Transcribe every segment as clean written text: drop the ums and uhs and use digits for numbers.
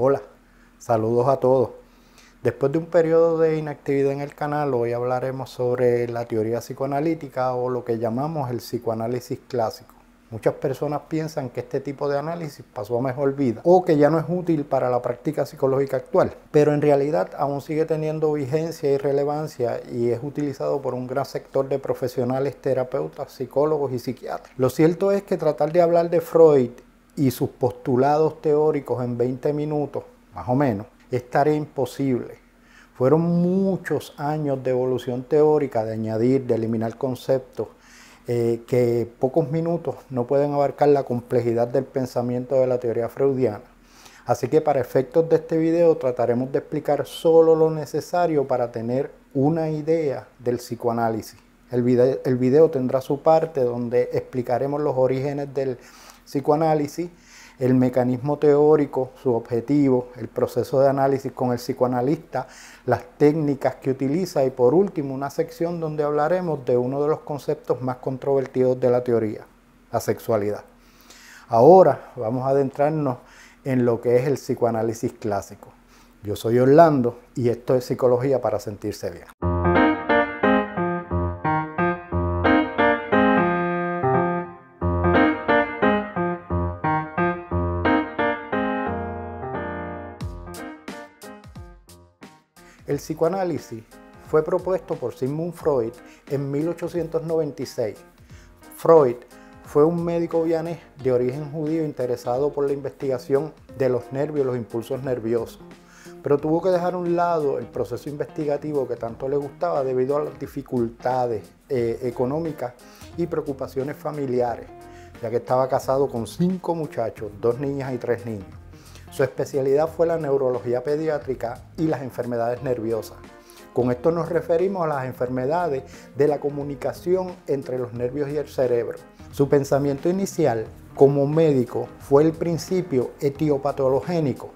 Hola, saludos a todos. Después de un periodo de inactividad en el canal, hoy hablaremos sobre la teoría psicoanalítica o lo que llamamos el psicoanálisis clásico. Muchas personas piensan que este tipo de análisis pasó a mejor vida o que ya no es útil para la práctica psicológica actual, pero en realidad aún sigue teniendo vigencia y relevancia y es utilizado por un gran sector de profesionales, terapeutas, psicólogos y psiquiatras. Lo cierto es que tratar de hablar de Freud y sus postulados teóricos en 20 minutos, más o menos, es tarea imposible. Fueron muchos años de evolución teórica, de añadir, de eliminar conceptos, que pocos minutos no pueden abarcar la complejidad del pensamiento de la teoría freudiana. Así que para efectos de este video trataremos de explicar solo lo necesario para tener una idea del psicoanálisis. El video tendrá su parte donde explicaremos los orígenes del psicoanálisis, el mecanismo teórico, su objetivo, el proceso de análisis con el psicoanalista, las técnicas que utiliza y por último una sección donde hablaremos de uno de los conceptos más controvertidos de la teoría, la sexualidad. Ahora vamos a adentrarnos en lo que es el psicoanálisis clásico. Yo soy Orlando y esto es Psicología para sentirse bien. El psicoanálisis fue propuesto por Sigmund Freud en 1896. Freud fue un médico vienés de origen judío interesado por la investigación de los nervios, los impulsos nerviosos, pero tuvo que dejar a un lado el proceso investigativo que tanto le gustaba debido a las dificultades económicas y preocupaciones familiares, ya que estaba casado con 5 muchachos, 2 niñas y 3 niños. Su especialidad fue la neurología pediátrica y las enfermedades nerviosas. Con esto nos referimos a las enfermedades de la comunicación entre los nervios y el cerebro. Su pensamiento inicial como médico fue el principio etiopatologénico,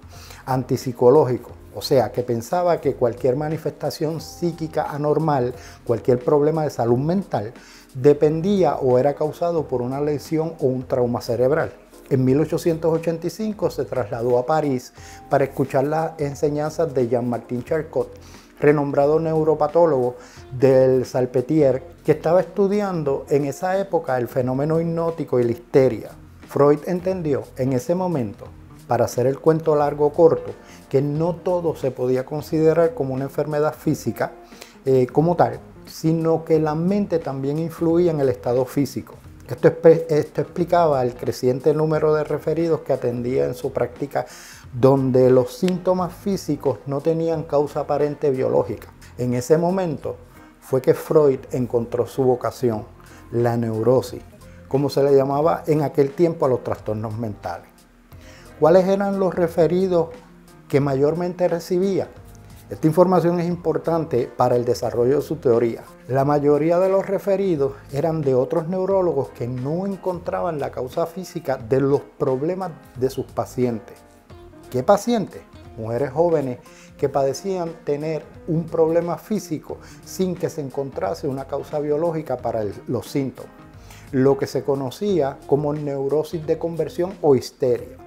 antipsicológico, o sea, que pensaba que cualquier manifestación psíquica anormal, cualquier problema de salud mental, dependía o era causado por una lesión o un trauma cerebral. En 1885 se trasladó a París para escuchar las enseñanzas de Jean-Martin Charcot, renombrado neuropatólogo del Salpêtrière, que estaba estudiando en esa época el fenómeno hipnótico y la histeria. Freud entendió en ese momento, para hacer el cuento largo o corto, que no todo se podía considerar como una enfermedad física como tal, sino que la mente también influía en el estado físico. Esto explicaba el creciente número de referidos que atendía en su práctica, donde los síntomas físicos no tenían causa aparente biológica. En ese momento fue que Freud encontró su vocación, la neurosis, como se le llamaba en aquel tiempo a los trastornos mentales. ¿Cuáles eran los referidos que mayormente recibía? Esta información es importante para el desarrollo de su teoría. La mayoría de los referidos eran de otros neurólogos que no encontraban la causa física de los problemas de sus pacientes. ¿Qué pacientes? Mujeres jóvenes que padecían tener un problema físico sin que se encontrase una causa biológica para los síntomas, lo que se conocía como neurosis de conversión o histeria.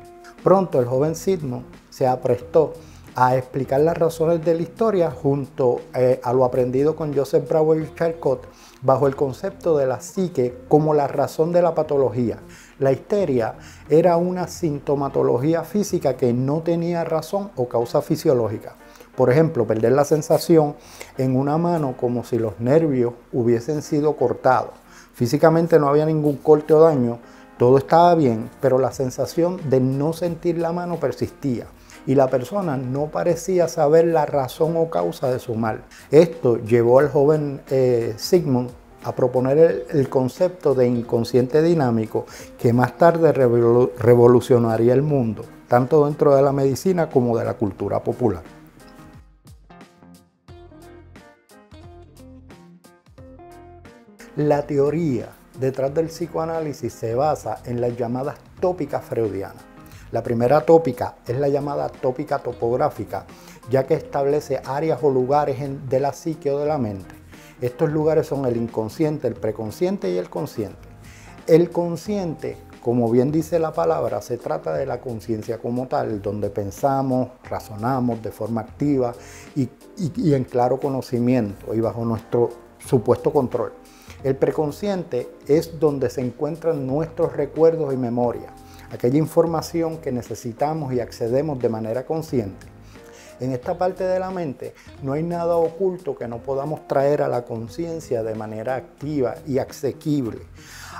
Pronto el joven Sigmund se aprestó a explicar las razones de la historia junto a lo aprendido con Joseph Brouwer y Charcot bajo el concepto de la psique como la razón de la patología. La histeria era una sintomatología física que no tenía razón o causa fisiológica. Por ejemplo, perder la sensación en una mano como si los nervios hubiesen sido cortados. Físicamente no había ningún corte o daño, todo estaba bien, pero la sensación de no sentir la mano persistía y la persona no parecía saber la razón o causa de su mal. Esto llevó al joven Sigmund a proponer el concepto de inconsciente dinámico, que más tarde revolucionaría el mundo, tanto dentro de la medicina como de la cultura popular. La teoría detrás del psicoanálisis se basa en las llamadas tópicas freudianas. La primera tópica es la llamada tópica topográfica, ya que establece áreas o lugares de la psique o de la mente. Estos lugares son el inconsciente, el preconsciente y el consciente. El consciente como bien dice la palabra, se trata de la conciencia como tal, donde pensamos, razonamos de forma activa y en claro conocimiento y bajo nuestro supuesto control. El preconsciente es donde se encuentran nuestros recuerdos y memorias, aquella información que necesitamos y accedemos de manera consciente. En esta parte de la mente no hay nada oculto que no podamos traer a la conciencia de manera activa y asequible,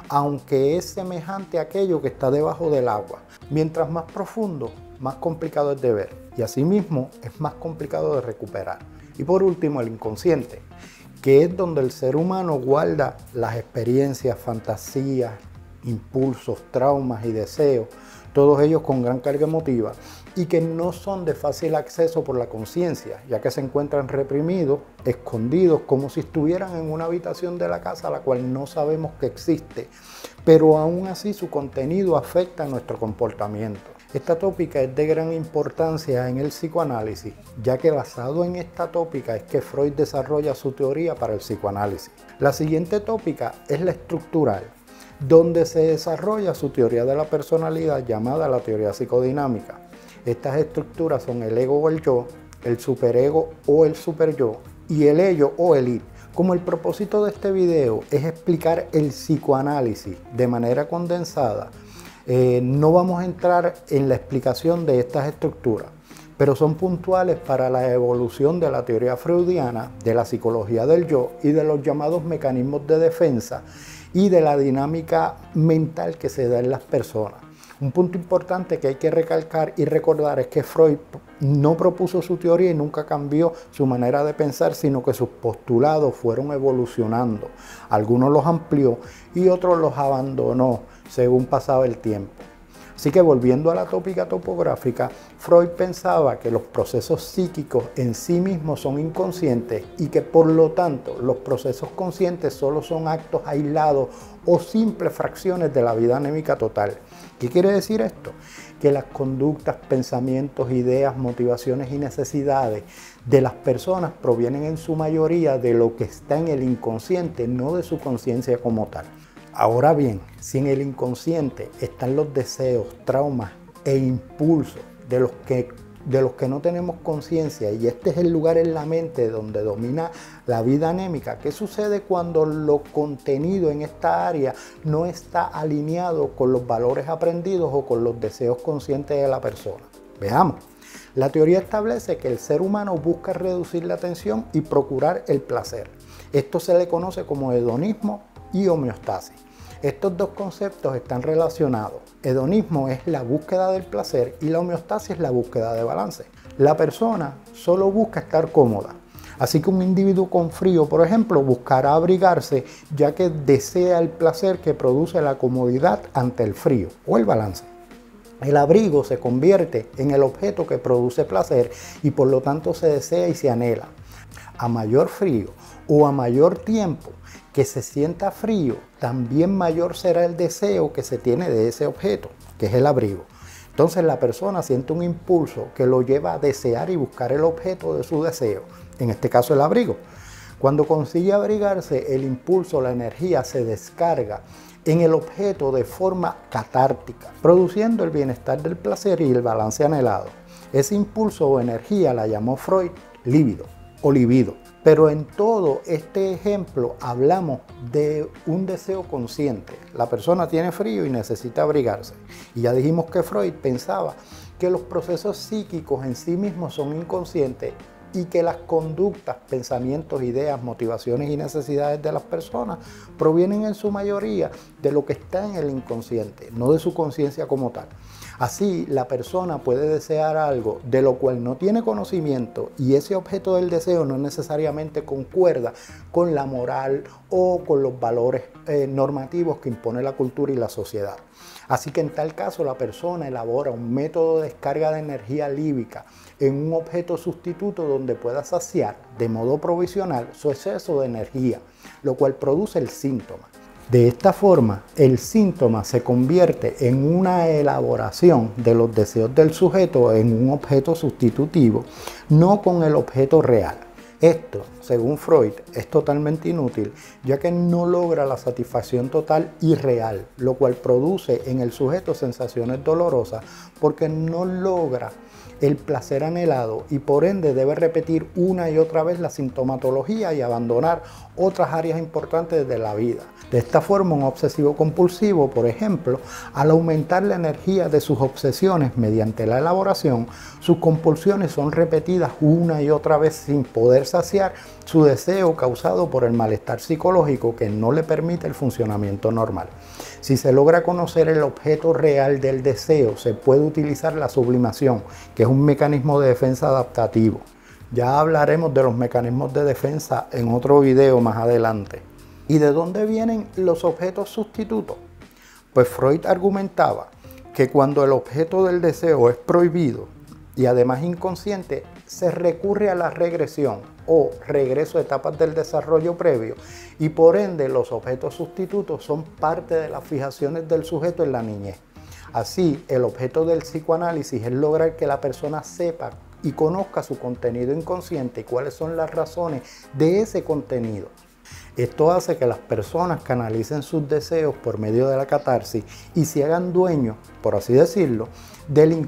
aunque es semejante a aquello que está debajo del agua. Mientras más profundo, más complicado es de ver y asimismo es más complicado de recuperar. Y por último, el inconsciente, que es donde el ser humano guarda las experiencias, fantasías, impulsos, traumas y deseos, todos ellos con gran carga emotiva, y que no son de fácil acceso por la conciencia, ya que se encuentran reprimidos, escondidos, como si estuvieran en una habitación de la casa, la cual no sabemos que existe, pero aún así su contenido afecta nuestro comportamiento. Esta tópica es de gran importancia en el psicoanálisis, ya que basado en esta tópica es que Freud desarrolla su teoría para el psicoanálisis. La siguiente tópica es la estructural, donde se desarrolla su teoría de la personalidad llamada la teoría psicodinámica. Estas estructuras son el ego o el yo, el superego o el superyo y el ello o el id. Como el propósito de este video es explicar el psicoanálisis de manera condensada, no vamos a entrar en la explicación de estas estructuras, pero son puntuales para la evolución de la teoría freudiana, de la psicología del yo y de los llamados mecanismos de defensa y de la dinámica mental que se da en las personas. Un punto importante que hay que recalcar y recordar es que Freud no propuso su teoría y nunca cambió su manera de pensar, sino que sus postulados fueron evolucionando. Algunos los amplió y otros los abandonó según pasaba el tiempo. Así que volviendo a la tópica topográfica, Freud pensaba que los procesos psíquicos en sí mismos son inconscientes y que por lo tanto los procesos conscientes solo son actos aislados o simples fracciones de la vida anémica total. ¿Qué quiere decir esto? Que las conductas, pensamientos, ideas, motivaciones y necesidades de las personas provienen en su mayoría de lo que está en el inconsciente, no de su conciencia como tal. Ahora bien, si en el inconsciente están los deseos, traumas e impulsos de los que no tenemos conciencia, y este es el lugar en la mente donde domina la vida anémica, ¿qué sucede cuando lo contenido en esta área no está alineado con los valores aprendidos o con los deseos conscientes de la persona? Veamos. La teoría establece que el ser humano busca reducir la tensión y procurar el placer. Esto se le conoce como hedonismo y homeostasis. Estos dos conceptos están relacionados. Hedonismo es la búsqueda del placer y la homeostasis es la búsqueda de balance. La persona solo busca estar cómoda. Así que un individuo con frío, por ejemplo, buscará abrigarse ya que desea el placer que produce la comodidad ante el frío o el balance. El abrigo se convierte en el objeto que produce placer y por lo tanto se desea y se anhela. A mayor frío o a mayor tiempo que se sienta frío, también mayor será el deseo que se tiene de ese objeto, que es el abrigo. Entonces la persona siente un impulso que lo lleva a desear y buscar el objeto de su deseo, en este caso el abrigo. Cuando consigue abrigarse, el impulso, la energía se descarga en el objeto de forma catártica, produciendo el bienestar del placer y el balance anhelado. Ese impulso o energía la llamó Freud líbido o libido. Pero en todo este ejemplo hablamos de un deseo consciente. La persona tiene frío y necesita abrigarse. Y ya dijimos que Freud pensaba que los procesos psíquicos en sí mismos son inconscientes y que las conductas, pensamientos, ideas, motivaciones y necesidades de las personas provienen en su mayoría de lo que está en el inconsciente, no de su conciencia como tal. Así, la persona puede desear algo de lo cual no tiene conocimiento y ese objeto del deseo no necesariamente concuerda con la moral o con los valores normativos que impone la cultura y la sociedad. Así que en tal caso la persona elabora un método de descarga de energía líbica en un objeto sustituto donde pueda saciar de modo provisional su exceso de energía, lo cual produce el síntoma. De esta forma, el síntoma se convierte en una elaboración de los deseos del sujeto en un objeto sustitutivo, no con el objeto real. Esto, según Freud, es totalmente inútil, ya que no logra la satisfacción total y real, lo cual produce en el sujeto sensaciones dolorosas porque no logra el placer anhelado y por ende debe repetir una y otra vez la sintomatología y abandonar otras áreas importantes de la vida. De esta forma, un obsesivo compulsivo, por ejemplo, al aumentar la energía de sus obsesiones mediante la elaboración, sus compulsiones son repetidas una y otra vez sin poder saciar su deseo causado por el malestar psicológico que no le permite el funcionamiento normal. Si se logra conocer el objeto real del deseo, se puede utilizar la sublimación, que es un mecanismo de defensa adaptativo. Ya hablaremos de los mecanismos de defensa en otro video más adelante. ¿Y de dónde vienen los objetos sustitutos? Pues Freud argumentaba que cuando el objeto del deseo es prohibido y además inconsciente, se recurre a la regresión o regreso a etapas del desarrollo previo y por ende los objetos sustitutos son parte de las fijaciones del sujeto en la niñez. Así, el objeto del psicoanálisis es lograr que la persona sepa y conozca su contenido inconsciente y cuáles son las razones de ese contenido. Esto hace que las personas canalicen sus deseos por medio de la catarsis y se hagan dueños, por así decirlo, del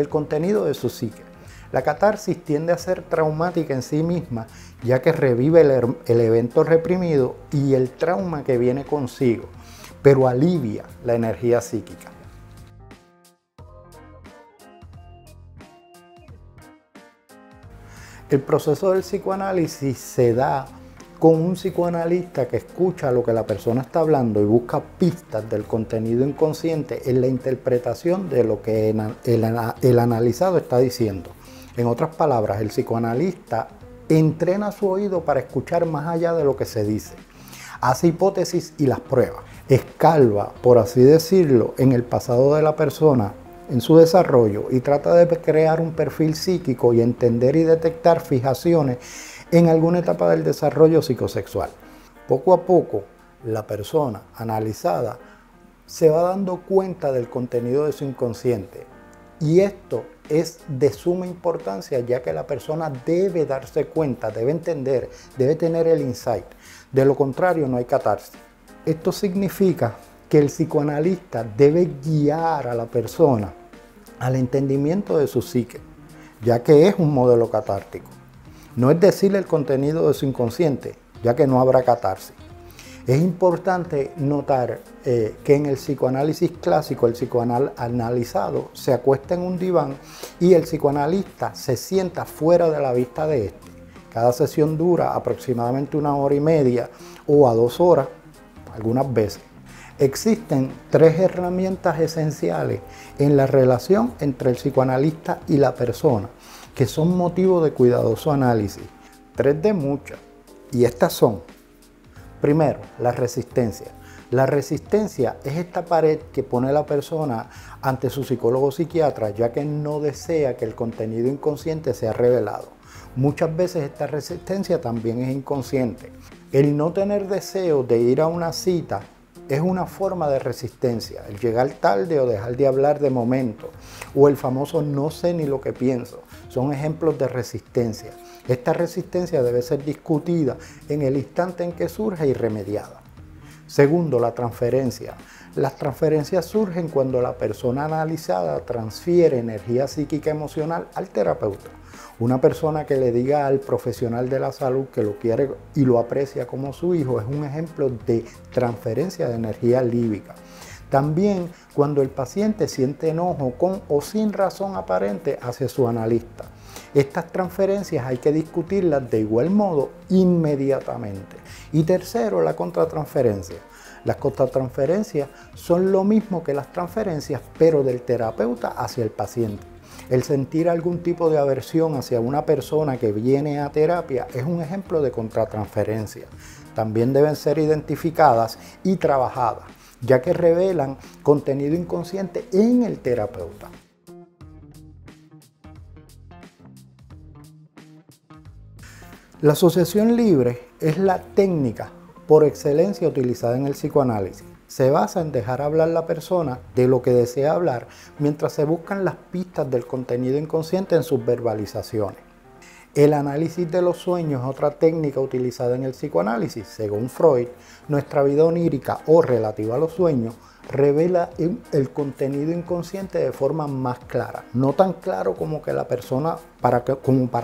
contenido de su psique. La catarsis tiende a ser traumática en sí misma, ya que revive el evento reprimido y el trauma que viene consigo, pero alivia la energía psíquica. El proceso del psicoanálisis se da con un psicoanalista que escucha lo que la persona está hablando y busca pistas del contenido inconsciente en la interpretación de lo que el analizado está diciendo. En otras palabras, el psicoanalista entrena su oído para escuchar más allá de lo que se dice, hace hipótesis y las prueba, escarba, por así decirlo, en el pasado de la persona, en su desarrollo y trata de crear un perfil psíquico y entender y detectar fijaciones en alguna etapa del desarrollo psicosexual. Poco a poco, la persona analizada se va dando cuenta del contenido de su inconsciente y esto es de suma importancia ya que la persona debe darse cuenta, debe entender, debe tener el insight. De lo contrario, no hay catarsis. Esto significa que el psicoanalista debe guiar a la persona al entendimiento de su psique, ya que es un modelo catártico. No es decirle el contenido de su inconsciente, ya que no habrá catarsis. Es importante notar que en el psicoanálisis clásico, el psicoanalizado se acuesta en un diván y el psicoanalista se sienta fuera de la vista de este. Cada sesión dura aproximadamente 1 hora y media o a 2 horas, algunas veces. Existen 3 herramientas esenciales en la relación entre el psicoanalista y la persona, que son motivo de cuidadoso análisis. 3 de muchas, y estas son: primero, la resistencia. La resistencia es esta pared que pone la persona ante su psicólogo psiquiatra, ya que no desea que el contenido inconsciente sea revelado. Muchas veces esta resistencia también es inconsciente. El no tener deseo de ir a una cita es una forma de resistencia, el llegar tarde o dejar de hablar de momento, o el famoso no sé ni lo que pienso, son ejemplos de resistencia. Esta resistencia debe ser discutida en el instante en que surge y remediada. Segundo, la transferencia. Las transferencias surgen cuando la persona analizada transfiere energía psíquica emocional al terapeuta. Una persona que le diga al profesional de la salud que lo quiere y lo aprecia como su hijo es un ejemplo de transferencia de energía líbica. También cuando el paciente siente enojo con o sin razón aparente hacia su analista. Estas transferencias hay que discutirlas de igual modo inmediatamente. Y tercero, la contratransferencia. Las contratransferencias son lo mismo que las transferencias, pero del terapeuta hacia el paciente. El sentir algún tipo de aversión hacia una persona que viene a terapia es un ejemplo de contratransferencia. También deben ser identificadas y trabajadas, ya que revelan contenido inconsciente en el terapeuta. La asociación libre es la técnica por excelencia utilizada en el psicoanálisis. Se basa en dejar hablar a la persona de lo que desea hablar mientras se buscan las pistas del contenido inconsciente en sus verbalizaciones. El análisis de los sueños es otra técnica utilizada en el psicoanálisis. Según Freud, nuestra vida onírica o relativa a los sueños revela el contenido inconsciente de forma más clara. No tan claro como para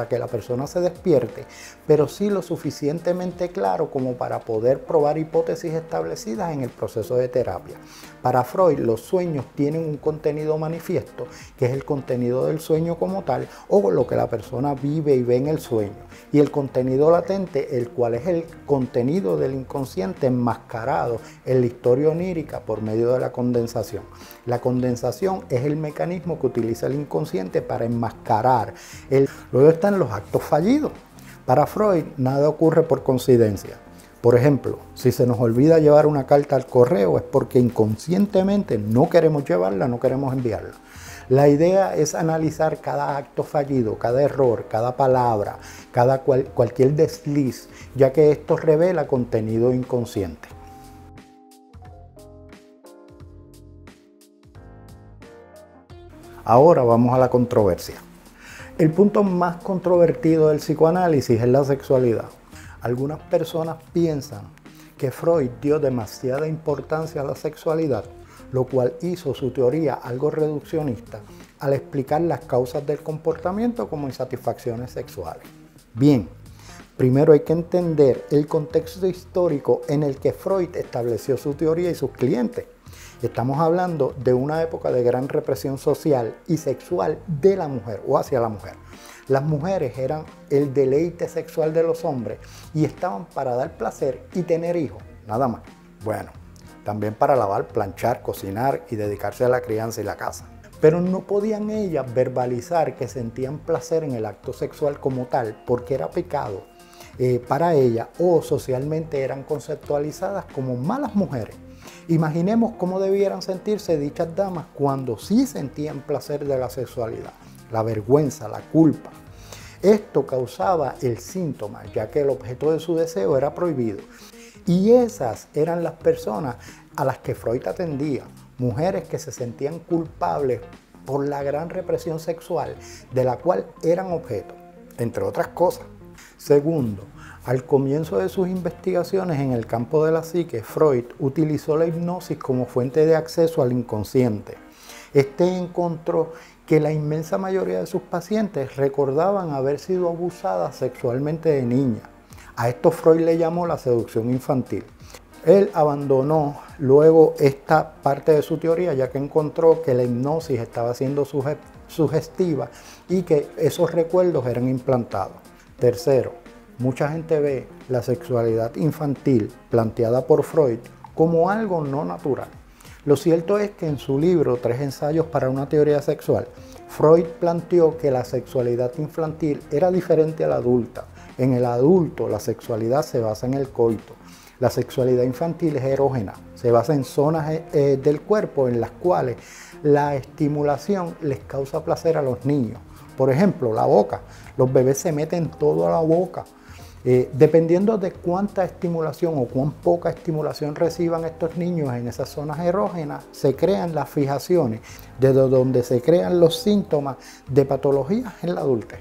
que la persona se despierte, pero sí lo suficientemente claro como para poder probar hipótesis establecidas en el proceso de terapia. Para Freud, los sueños tienen un contenido manifiesto, que es el contenido del sueño como tal, o lo que la persona vive y ve en el sueño. Y el contenido latente, el cual es el contenido del inconsciente enmascarado en la historia onírica por medio de la condensación. La condensación es el mecanismo que utiliza el inconsciente para enmascarar. Luego están los actos fallidos. Para Freud, nada ocurre por coincidencia. Por ejemplo, si se nos olvida llevar una carta al correo es porque inconscientemente no queremos llevarla, no queremos enviarla. La idea es analizar cada acto fallido, cada error, cada palabra, cualquier desliz, ya que esto revela contenido inconsciente. Ahora vamos a la controversia. El punto más controvertido del psicoanálisis es la sexualidad. Algunas personas piensan que Freud dio demasiada importancia a la sexualidad, lo cual hizo su teoría algo reduccionista al explicar las causas del comportamiento como insatisfacciones sexuales. Bien, primero hay que entender el contexto histórico en el que Freud estableció su teoría y sus clientes. Estamos hablando de una época de gran represión social y sexual de la mujer o hacia la mujer. Las mujeres eran el deleite sexual de los hombres y estaban para dar placer y tener hijos, nada más. Bueno, también para lavar, planchar, cocinar y dedicarse a la crianza y la casa. Pero no podían ellas verbalizar que sentían placer en el acto sexual como tal porque era pecado para ellas o socialmente eran conceptualizadas como malas mujeres. Imaginemos cómo debieran sentirse dichas damas cuando sí sentían placer de la sexualidad, la vergüenza, la culpa. Esto causaba el síntoma, ya que el objeto de su deseo era prohibido. Y esas eran las personas a las que Freud atendía, mujeres que se sentían culpables por la gran represión sexual de la cual eran objeto, entre otras cosas. Segundo, al comienzo de sus investigaciones en el campo de la psique, Freud utilizó la hipnosis como fuente de acceso al inconsciente. Este encontró que la inmensa mayoría de sus pacientes recordaban haber sido abusadas sexualmente de niña. A esto Freud le llamó la seducción infantil. Él abandonó luego esta parte de su teoría, ya que encontró que la hipnosis estaba siendo sugestiva y que esos recuerdos eran implantados. Tercero, mucha gente ve la sexualidad infantil planteada por Freud como algo no natural. Lo cierto es que en su libro 3 ensayos para una teoría sexual, Freud planteó que la sexualidad infantil era diferente a la adulta. En el adulto la sexualidad se basa en el coito. La sexualidad infantil es erógena, se basa en zonas del cuerpo en las cuales la estimulación les causa placer a los niños. Por ejemplo, la boca. Los bebés se meten todo a la boca. Dependiendo de cuánta estimulación o cuán poca estimulación reciban estos niños en esas zonas erógenas, se crean las fijaciones, desde donde se crean los síntomas de patologías en la adultez.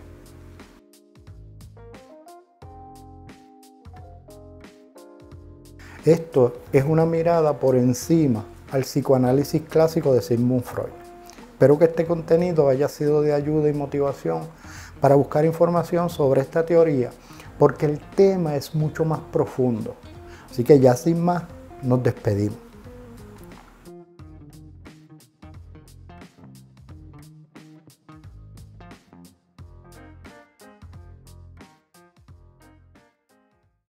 Esto es una mirada por encima al psicoanálisis clásico de Sigmund Freud. Espero que este contenido haya sido de ayuda y motivación para buscar información sobre esta teoría, porque el tema es mucho más profundo. Así que ya sin más, nos despedimos.